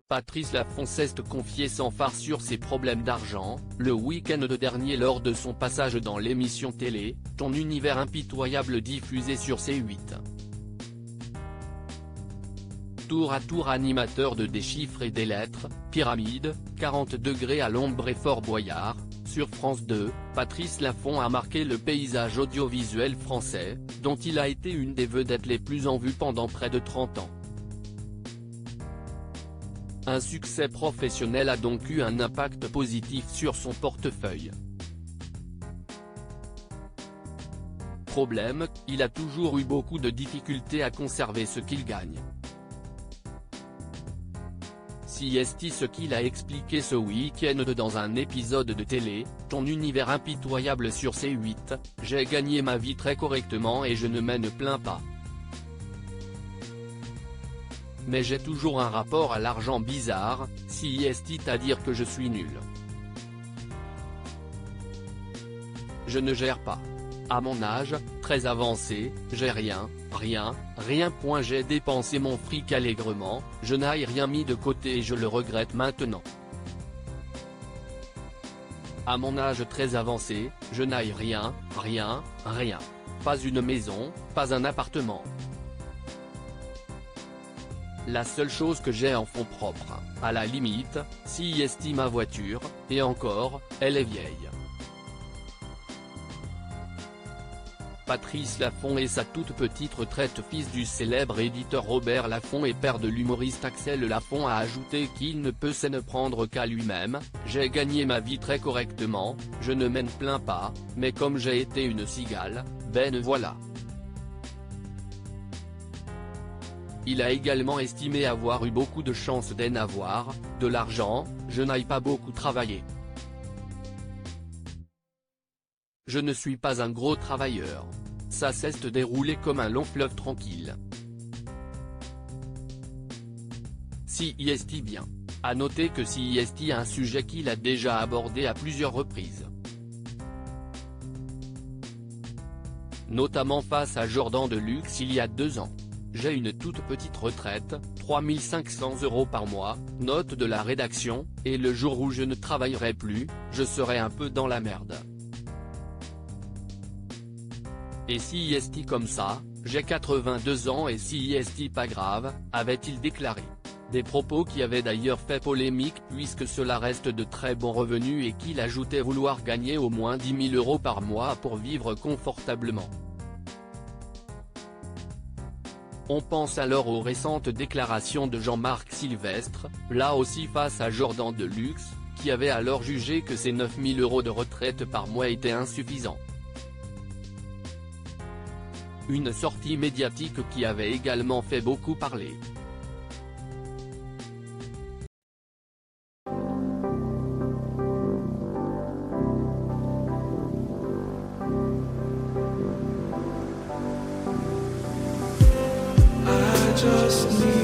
Patrice Laffont s'est confié sans phare sur ses problèmes d'argent, le week-end dernier lors de son passage dans l'émission télé, Ton univers impitoyable diffusée sur C8. Tour à tour animateur de Des chiffres et des lettres, Pyramide, 40 degrés à l'ombre et Fort Boyard, sur France 2, Patrice Laffont a marqué le paysage audiovisuel français, dont il a été une des vedettes les plus en vue pendant près de 30 ans. Un succès professionnel a donc eu un impact positif sur son portefeuille. Problème, il a toujours eu beaucoup de difficultés à conserver ce qu'il gagne. C'est ce qu'il a expliqué ce week-end dans un épisode de télé, Ton univers impitoyable sur C8, j'ai gagné ma vie très correctement et je ne m'en plains pas. Mais j'ai toujours un rapport à l'argent bizarre, c'est-à-dire que je suis nul. Je ne gère pas. À mon âge, très avancé, j'ai rien. J'ai dépensé mon fric allègrement, je n'ai rien mis de côté et je le regrette maintenant. À mon âge très avancé, je n'ai rien. Pas une maison, pas un appartement. La seule chose que j'ai en fonds propres, à la limite, c'est ma voiture, et encore, elle est vieille. Patrice Laffont et sa toute petite retraite. Fils du célèbre éditeur Robert Laffont et père de l'humoriste Axel Laffont, a ajouté qu'il ne peut s'en prendre qu'à lui-même, j'ai gagné ma vie très correctement, je ne m'en plains pas, mais comme j'ai été une cigale, ben voilà. Il a également estimé avoir eu beaucoup de chance d'en avoir, de l'argent, je n'ai pas beaucoup travaillé. Je ne suis pas un gros travailleur. Ça s'est déroulé comme un long fleuve tranquille. C'est bien. À noter que c'est un sujet qu'il a déjà abordé à plusieurs reprises. Notamment face à Jordan Deluxe il y a 2 ans. J'ai une toute petite retraite, 3 500 € par mois, note de la rédaction, et le jour où je ne travaillerai plus, je serai un peu dans la merde. Et c'est comme ça, j'ai 82 ans et c'est pas grave, avait-il déclaré. Des propos qui avaient d'ailleurs fait polémique puisque cela reste de très bons revenus et qu'il ajoutait vouloir gagner au moins 10 000 € par mois pour vivre confortablement. On pense alors aux récentes déclarations de Jean-Marc Sylvestre, là aussi face à Jordan Deluxe, qui avait alors jugé que ces 9 000 € de retraite par mois étaient insuffisants. Une sortie médiatique qui avait également fait beaucoup parler. Just need